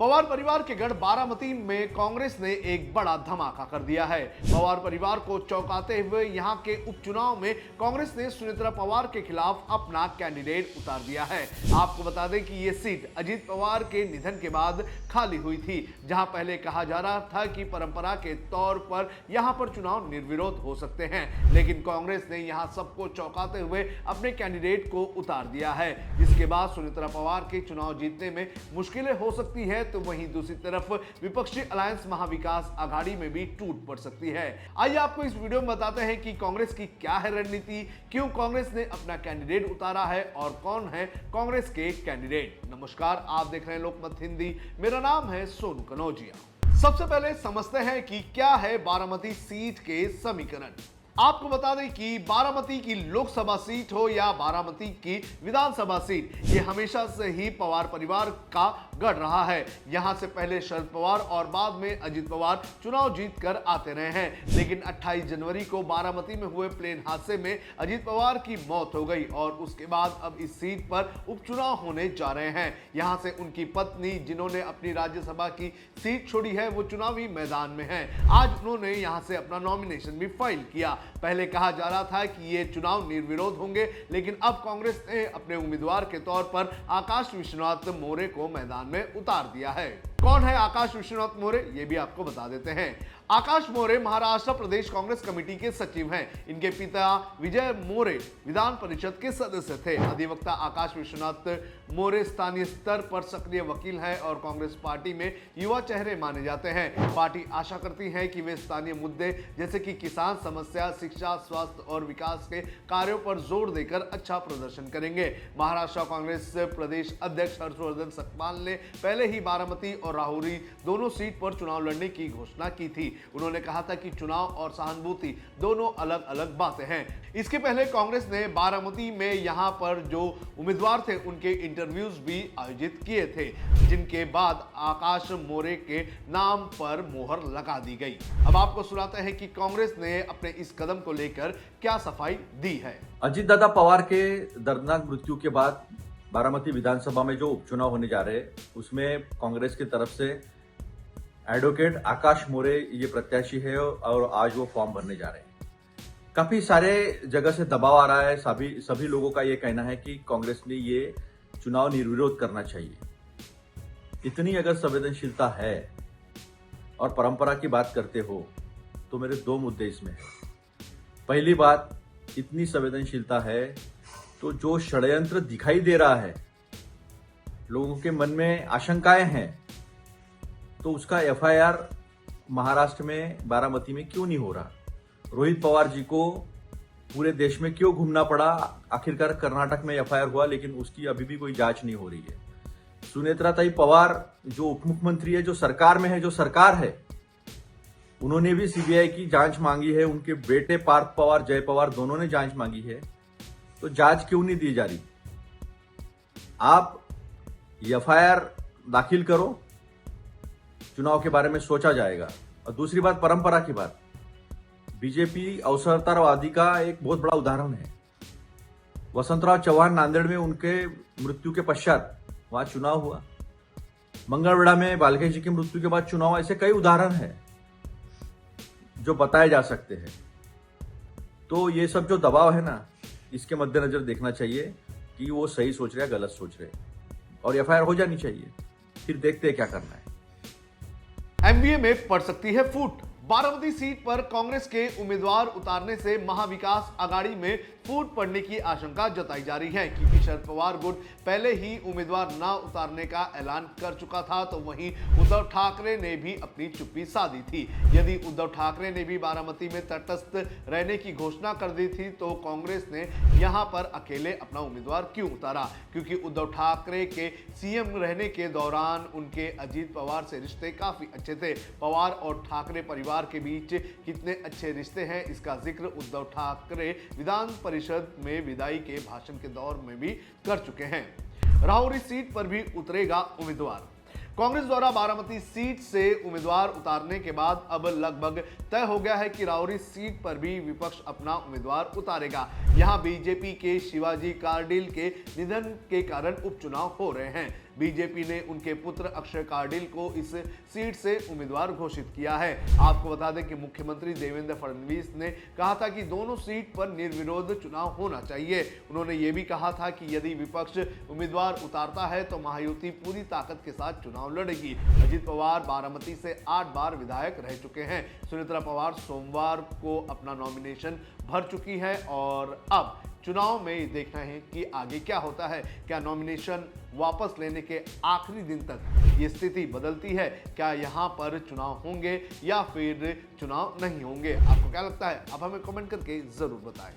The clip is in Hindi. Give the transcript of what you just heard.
पवार परिवार के गढ़ बारामती में कांग्रेस ने एक बड़ा धमाका कर दिया है। पवार परिवार को चौंकाते हुए यहां के उपचुनाव में कांग्रेस ने सुनेत्रा पवार के खिलाफ अपना कैंडिडेट उतार दिया है। आपको बता दें कि ये सीट अजीत पवार के निधन के बाद खाली हुई थी, जहां पहले कहा जा रहा था कि परंपरा के तौर पर यहां पर चुनाव निर्विरोध हो सकते हैं, लेकिन कांग्रेस ने यहां सबको चौंकाते हुए अपने कैंडिडेट को उतार दिया है, जिसके बाद सुनेत्रा पवार के चुनाव जीतने में मुश्किलें हो सकती है। तो वहीं दूसरी तरफ विपक्षी अलायंस महाविकास आघाड़ी में भी टूट पड़ सकती है। आइए आपको इस वीडियो में बताते हैं कि कांग्रेस की क्या है रणनीति, क्यों कांग्रेस ने अपना कैंडिडेट उतारा है और कौन है कांग्रेस के कैंडिडेट। नमस्कार, आप देख रहे हैं लोकमत हिंदी। मेरा नाम है सोनू कनौजिया। सबसे पहले समझते हैं कि क्या है बारामती सीट के समीकरण। आपको बता दें कि बारामती की लोकसभा सीट हो या बारामती की विधानसभा सीट, ये हमेशा से ही पवार परिवार का गढ़ रहा है। यहां से पहले शरद पवार और बाद में अजीत पवार चुनाव जीत कर आते रहे हैं, लेकिन 28 जनवरी को बारामती में हुए प्लेन हादसे में अजीत पवार की मौत हो गई और उसके बाद अब इस सीट पर उपचुनाव होने जा रहे हैं। यहां से उनकी पत्नी, जिन्होंने अपनी राज्यसभा की सीट छोड़ी है, वो चुनावी मैदान में है। आज उन्होंने यहां से अपना नॉमिनेशन भी फाइल किया। पहले कहा जा रहा था कि ये चुनाव निर्विरोध होंगे, लेकिन अब कांग्रेस ने अपने उम्मीदवार के तौर पर आकाश विश्वनाथ मोरे को मैदान में उतार दिया है। कौन है आकाश विश्वनाथ मोरे, ये भी आपको बता देते हैं। आकाश मोरे महाराष्ट्र प्रदेश कांग्रेस कमेटी के सचिव हैं। इनके पिता विजय मोरे विधान परिषद के सदस्य थे। अधिवक्ता आकाश विश्वनाथ मोरे स्थानीय स्तर पर सक्रिय वकील हैं और कांग्रेस पार्टी में युवा चेहरे माने जाते हैं। पार्टी आशा करती है कि वे स्थानीय मुद्दे जैसे कि किसान समस्या, शिक्षा, स्वास्थ्य और विकास के कार्यों पर जोर देकर अच्छा प्रदर्शन करेंगे। महाराष्ट्र कांग्रेस प्रदेश अध्यक्ष हर्षवर्धन सकपाल ने पहले ही बारामती और राहुरी दोनों सीट पर चुनाव लड़ने की घोषणा की थी। उन्होंने कहा था कि चुनाव और सहानुभूति दोनों अलग अलग बातें हैं। इसके पहले कांग्रेस ने बारामती में यहां पर जो उम्मीदवार थे उनके इंटरव्यूज भी आयोजित किए थे, जिनके बाद आकाश मोरे के नाम पर मोहर लगा दी गई। अब आपको सुनाते हैं कि कांग्रेस ने अपने इस कदम को लेकर क्या सफाई दी है। अजीत दादा पवार के दर्दनाक मृत्यु के बाद बारामती विधानसभा में जो उपचुनाव होने जा रहे हैं, उसमें कांग्रेस की तरफ से एडवोकेट आकाश मोरे ये प्रत्याशी है और आज वो फॉर्म भरने जा रहे हैं। काफी सारे जगह से दबाव आ रहा है। सभी लोगों का ये कहना है कि कांग्रेस ने ये चुनाव निर्विरोध करना चाहिए। इतनी अगर संवेदनशीलता है और परंपरा की बात करते हो तो मेरे दो मुद्दे इसमें है। पहली बात, इतनी संवेदनशीलता है तो जो षड्यंत्र दिखाई दे रहा है, लोगों के मन में आशंकाएं हैं, तो उसका एफआईआर महाराष्ट्र में बारामती में क्यों नहीं हो रहा? रोहित पवार जी को पूरे देश में क्यों घूमना पड़ा? आखिरकार कर्नाटक में एफआईआर हुआ, लेकिन उसकी अभी भी कोई जांच नहीं हो रही है। सुनेत्रा ताई पवार जो उप मुख्यमंत्री है, जो सरकार में है, जो सरकार है, उन्होंने भी सीबीआई की जांच मांगी है। उनके बेटे पार्थ पवार, जय पवार, दोनों ने जांच मांगी है। तो जांच क्यों नहीं दी जा रही? आप एफआईआर दाखिल करो, चुनाव के बारे में सोचा जाएगा। और दूसरी बात, परंपरा की बात, बीजेपी अवसरवादी का एक बहुत बड़ा उदाहरण है। वसंतराव चौहान नांदेड़ में उनके मृत्यु के पश्चात वहां चुनाव हुआ। मंगलवेढ़ा में बालके जी की मृत्यु के बाद चुनाव। ऐसे कई उदाहरण हैं जो बताए जा सकते हैं। तो ये सब जो दबाव है ना, इसके मद्देनजर देखना चाहिए कि वो सही सोच रहे हैं, गलत सोच रहे हैं, और एफआईआर हो जानी चाहिए। फिर देखते हैं क्या करना है। एमबीए में पड़ सकती है फूट। बारामती सीट पर कांग्रेस के उम्मीदवार उतारने से महाविकास आघाड़ी में फूट पड़ने की आशंका जताई जा रही है, क्योंकि शरद पवार गुट पहले ही उम्मीदवार न उतारने का ऐलान कर चुका था, तो वहीं उद्धव ठाकरे ने भी अपनी चुप्पी साधी थी। यदि उद्धव ठाकरे ने भी बारामती में तटस्थ रहने की घोषणा कर दी थी, तो कांग्रेस ने यहां पर अकेले अपना उम्मीदवार क्यों उतारा? क्योंकि उद्धव ठाकरे के सीएम रहने के दौरान उनके अजीत पवार से रिश्ते काफी अच्छे थे। पवार और ठाकरे परिवार के बीच कितने अच्छे रिश्ते हैं, इसका जिक्र उद्धव ठाकरे विधान परिषद में विदाई के भाषण के दौर में भी कर चुके हैं। राहुरी सीट पर भी उतरेगा उम्मीदवार। कांग्रेस द्वारा बारामती सीट से उम्मीदवार उतारने के बाद अब लगभग तय हो गया है कि राहुरी सीट पर भी विपक्ष अपना उम्मीदवार उतारेगा। यहां बीजेपी के शिवाजी कार्डिल के निधन के कारण उपचुनाव हो रहे हैं। बीजेपी ने उनके पुत्र अक्षय कार्डिल को इस सीट से उम्मीदवार घोषित किया है। आपको बता दें कि मुख्यमंत्री देवेंद्र फडणवीस ने कहा था कि दोनों सीट पर निर्विरोध चुनाव होना चाहिए। उन्होंने ये भी कहा था कि यदि विपक्ष उम्मीदवार उतारता है तो महायुति पूरी ताकत के साथ चुनाव लड़ेगी। अजित पवार बारामती से 8 बार विधायक रह चुके हैं। सुनेत्रा पवार सोमवार को अपना नॉमिनेशन भर चुकी है और अब चुनाव में देखना है कि आगे क्या होता है। क्या नॉमिनेशन वापस लेने के आखिरी दिन तक ये स्थिति बदलती है? क्या यहाँ पर चुनाव होंगे या फिर चुनाव नहीं होंगे? आपको क्या लगता है? आप हमें कमेंट करके जरूर बताएं।